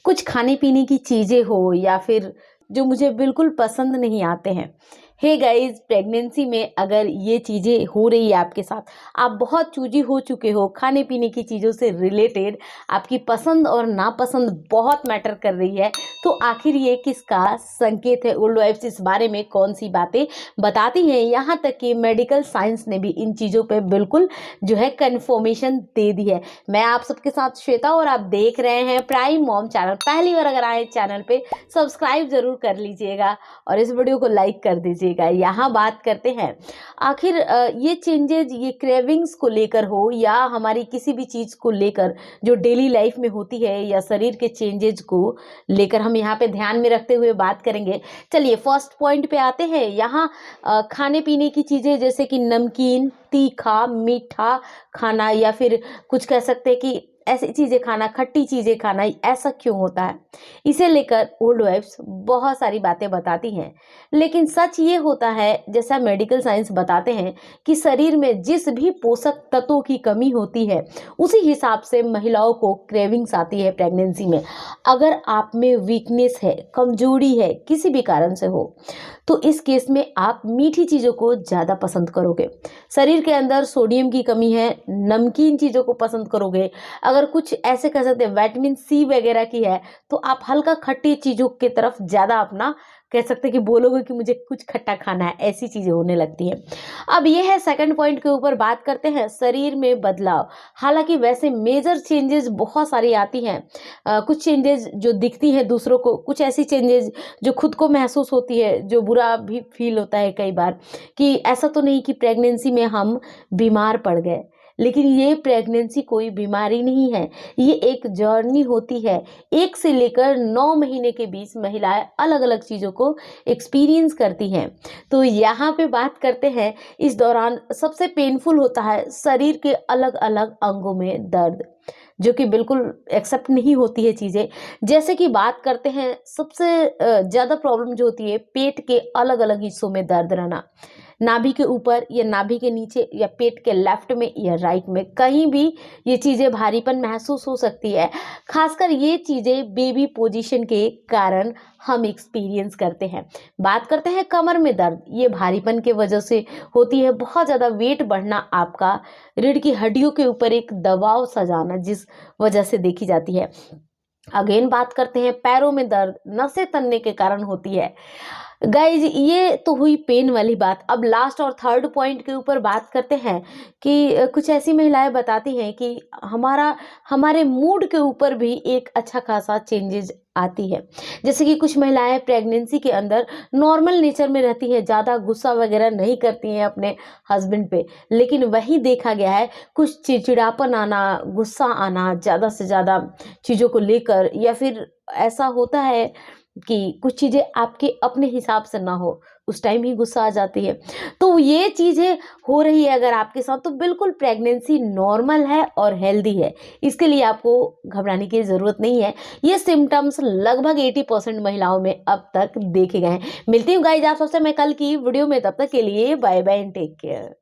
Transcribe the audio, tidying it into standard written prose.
कुछ खाने पीने की चीज़ें हो या फिर जो मुझे बिल्कुल पसंद नहीं आते हैं। हे गाइस, प्रेगनेंसी में अगर ये चीज़ें हो रही है आपके साथ, आप बहुत चूज़ी हो चुके हो, खाने पीने की चीज़ों से रिलेटेड आपकी पसंद और नापसंद बहुत मैटर कर रही है, तो आखिर ये किसका संकेत है? ओल्ड वाइफ्स इस बारे में कौन सी बातें बताती हैं? यहाँ तक कि मेडिकल साइंस ने भी इन चीज़ों पे बिल्कुल जो है कन्फर्मेशन दे दी है। मैं आप सबके साथ श्वेता और आप देख रहे हैं प्राइम मॉम चैनल। पहली बार अगर आए चैनल पे सब्सक्राइब ज़रूर कर लीजिएगा और इस वीडियो को लाइक कर दीजिएगा। यहाँ बात करते हैं आखिर ये चेंजेस, ये क्रेविंग्स को लेकर हो या हमारी किसी भी चीज़ को लेकर जो डेली लाइफ में होती है या शरीर के चेंजेस को लेकर हम यहाँ पे ध्यान में रखते हुए बात करेंगे। चलिए फर्स्ट पॉइंट पे आते हैं। यहाँ खाने पीने की चीज़ें जैसे कि नमकीन, तीखा, मीठा खाना या फिर कुछ कह सकते हैं कि ऐसी चीज़ें खाना, खट्टी चीज़ें खाना, ऐसा क्यों होता है? इसे लेकर ओल्ड वाइफ्स बहुत सारी बातें बताती हैं, लेकिन सच ये होता है जैसा मेडिकल साइंस बताते हैं कि शरीर में जिस भी पोषक तत्वों की कमी होती है उसी हिसाब से महिलाओं को क्रेविंग्स आती है प्रेगनेंसी में। अगर आप में वीकनेस है, कमजोरी है, किसी भी कारण से हो, तो इस केस में आप मीठी चीज़ों को ज़्यादा पसंद करोगे। शरीर के अंदर सोडियम की कमी है, नमकीन चीज़ों को पसंद करोगे। अगर कुछ ऐसे कह सकते हैं विटामिन सी वगैरह की है, तो आप हल्का खट्टी चीज़ों की तरफ ज़्यादा अपना कह सकते हैं कि बोलोगे कि मुझे कुछ खट्टा खाना है, ऐसी चीज़ें होने लगती हैं। अब ये है सेकंड पॉइंट के ऊपर बात करते हैं, शरीर में बदलाव। हालांकि वैसे मेजर चेंजेस बहुत सारी आती हैं। कुछ चेंजेस जो दिखती हैं दूसरों को, कुछ ऐसी चेंजेस जो खुद को महसूस होती है, जो बुरा भी फील होता है कई बार कि ऐसा तो नहीं कि प्रेगनेंसी में हम बीमार पड़ गए, लेकिन ये प्रेगनेंसी कोई बीमारी नहीं है, ये एक जर्नी होती है। 1 से लेकर 9 महीने के बीच महिलाएं अलग अलग चीज़ों को एक्सपीरियंस करती हैं। तो यहाँ पे बात करते हैं, इस दौरान सबसे पेनफुल होता है शरीर के अलग अलग अंगों में दर्द, जो कि बिल्कुल एक्सेप्ट नहीं होती है चीज़ें। जैसे कि बात करते हैं सबसे ज़्यादा प्रॉब्लम जो होती है पेट के अलग अलग हिस्सों में दर्द रहना, नाभि के ऊपर या नाभि के नीचे या पेट के लेफ्ट में या राइट में, कहीं भी ये चीज़ें भारीपन महसूस हो सकती है। खासकर ये चीज़ें बेबी पोजीशन के कारण हम एक्सपीरियंस करते हैं। बात करते हैं कमर में दर्द, ये भारीपन के वजह से होती है। बहुत ज़्यादा वेट बढ़ना, आपका रीढ़ की हड्डियों के ऊपर एक दबाव सा जाना, जिस वजह से देखी जाती है। अगेन बात करते हैं पैरों में दर्द, नसें तनने के कारण होती है। गाइज ये तो हुई पेन वाली बात। अब लास्ट और थर्ड पॉइंट के ऊपर बात करते हैं कि कुछ ऐसी महिलाएं बताती हैं कि हमारे मूड के ऊपर भी एक अच्छा खासा चेंजेस आती है। जैसे कि कुछ महिलाएं प्रेगनेंसी के अंदर नॉर्मल नेचर में रहती हैं, ज़्यादा गुस्सा वगैरह नहीं करती हैं अपने हस्बैंड पे, लेकिन वही देखा गया है कुछ चिड़चिड़ापन आना, गुस्सा आना ज़्यादा से ज़्यादा चीज़ों को लेकर, या फिर ऐसा होता है कि कुछ चीज़ें आपके अपने हिसाब से ना हो, उस टाइम ही गुस्सा आ जाती है। तो ये चीज़ें हो रही है अगर आपके साथ, तो बिल्कुल प्रेगनेंसी नॉर्मल है और हेल्दी है। इसके लिए आपको घबराने की ज़रूरत नहीं है। ये सिम्टम्स लगभग 80% महिलाओं में अब तक देखे गए हैं। मिलती हूँ गाइज आप सबसे मैं कल की वीडियो में, तब तक के लिए bye bye and take care.